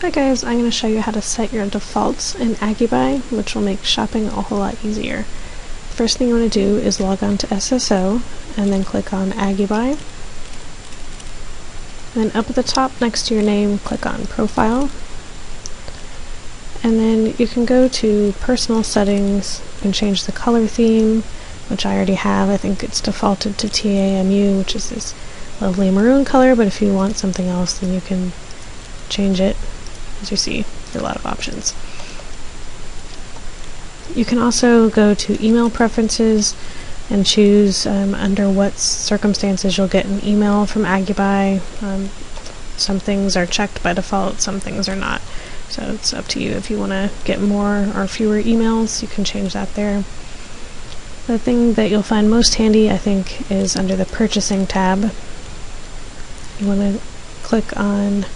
Hi guys, I'm going to show you how to set your defaults in AggieBuy, which will make shopping a whole lot easier. First thing you want to do is log on to SSO and then click on AggieBuy. Then up at the top next to your name, click on Profile. And then you can go to Personal Settings and change the color theme, which I already have. I think it's defaulted to TAMU, which is this lovely maroon color, but if you want something else then you can change it. As you see, there are a lot of options. You can also go to Email Preferences and choose under what circumstances you'll get an email from AggieBuy. Some things are checked by default, some things are not. So it's up to you. If you want to get more or fewer emails, you can change that there. The thing that you'll find most handy, I think, is under the Purchasing tab. You want to click on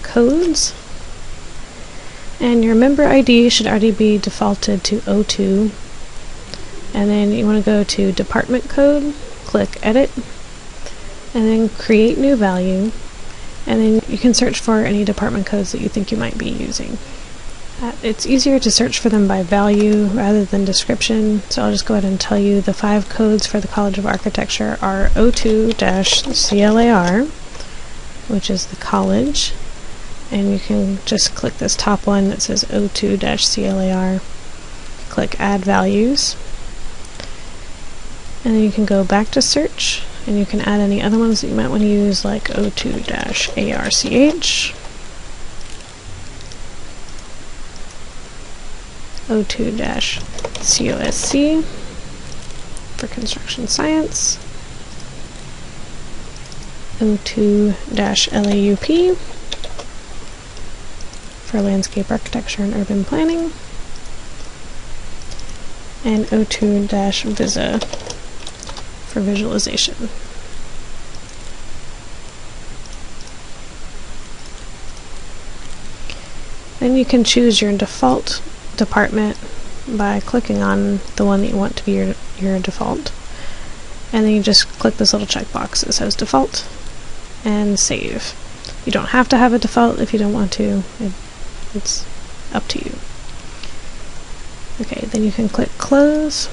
Codes. And your member ID should already be defaulted to 02. And then you want to go to Department Code, click Edit, and then Create New Value. And then you can search for any department codes that you think you might be using. It's easier to search for them by value rather than description, so I'll just go ahead and tell you the 5 codes for the College of Architecture are 02-CLAR, which is the college. And you can just click this top one that says 02-CLAR, click Add Values, and then you can go back to search and you can add any other ones that you might want to use, like 02-ARCH, 02-COSC for Construction Science, 02-LAUP for Landscape Architecture and Urban Planning, and 02-VISA for Visualization. Then you can choose your default department by clicking on the one that you want to be your default. And then you just click this little checkbox that says Default and Save. You don't have to have a default if you don't want to. It's up to you. Okay, then you can click Close,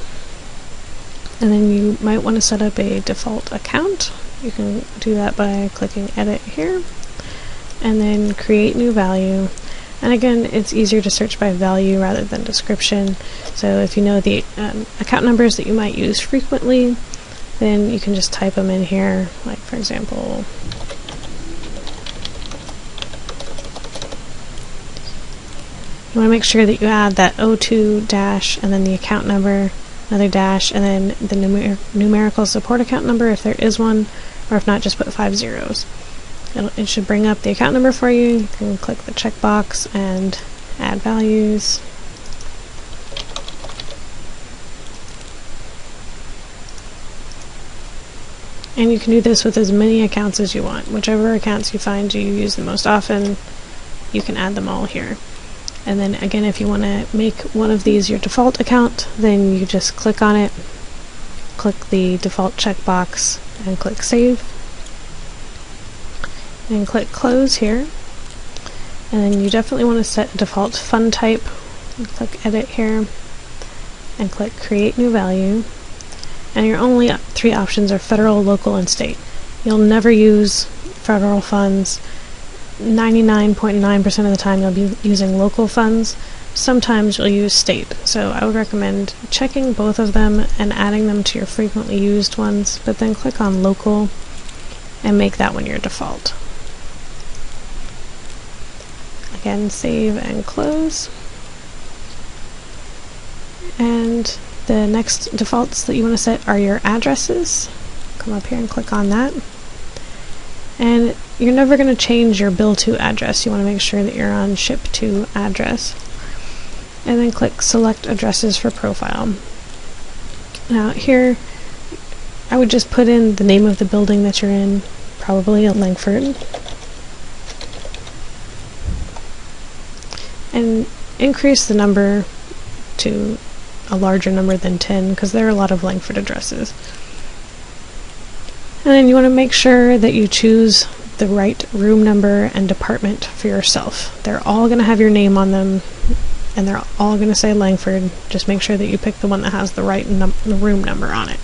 and then you might want to set up a default account. You can do that by clicking Edit here, and then Create New Value. And again, it's easier to search by value rather than description. So if you know the account numbers that you might use frequently, then you can just type them in here, like for example, you want to make sure that you add that 02 dash and then the account number, another dash, and then the numerical support account number if there is one, or if not, just put 5 zeros. It should bring up the account number for you. You can click the checkbox and add values. And you can do this with as many accounts as you want. Whichever accounts you find you use the most often, you can add them all here. And then again, if you want to make one of these your default account, then you just click on it, click the default checkbox, and click Save. And click Close here. And then you definitely want to set a default fund type. Click Edit here, and click Create New Value. And your only 3 options are federal, local, and state. You'll never use federal funds. 99.9% of the time you'll be using local funds. Sometimes you'll use state. So I would recommend checking both of them and adding them to your frequently used ones, but then click on local and make that one your default. Again, save and close. And the next defaults that you want to set are your addresses. Come up here and click on that. And you're never going to change your bill to address. You want to make sure that you're on ship to address. And then click Select Addresses for Profile. Now here, I would just put in the name of the building that you're in, probably at Langford. And increase the number to a larger number than 10, because there are a lot of Langford addresses. And then you want to make sure that you choose the right room number and department for yourself. They're all going to have your name on them, and they're all going to say Langford. Just make sure that you pick the one that has the right room number on it.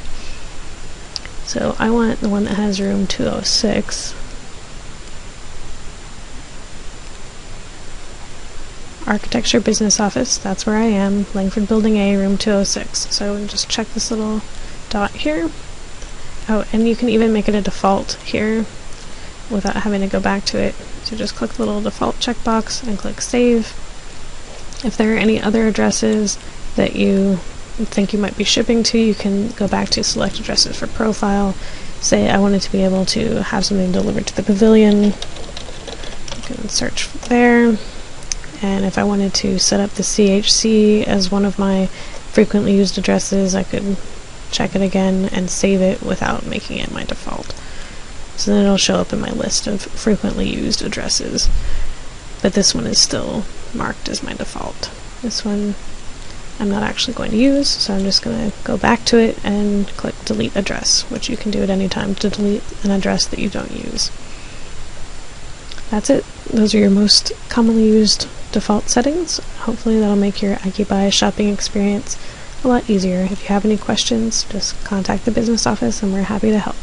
So I want the one that has room 206. Architecture Business Office, that's where I am, Langford Building A, room 206. So just check this little dot here. Oh, and you can even make it a default here without having to go back to it. So just click the little default checkbox and click Save. If there are any other addresses that you think you might be shipping to, you can go back to Select Addresses for Profile. Say I wanted to be able to have something delivered to the pavilion. You can search there. And if I wanted to set up the CHC as one of my frequently used addresses, I could check it again and save it without making it my default. So then it'll show up in my list of frequently used addresses. But this one is still marked as my default. This one I'm not actually going to use, so I'm just going to go back to it and click Delete Address, which you can do at any time to delete an address that you don't use. That's it. Those are your most commonly used default settings. Hopefully that'll make your AggieBuy shopping experience a lot easier. If you have any questions, just contact the business office and we're happy to help.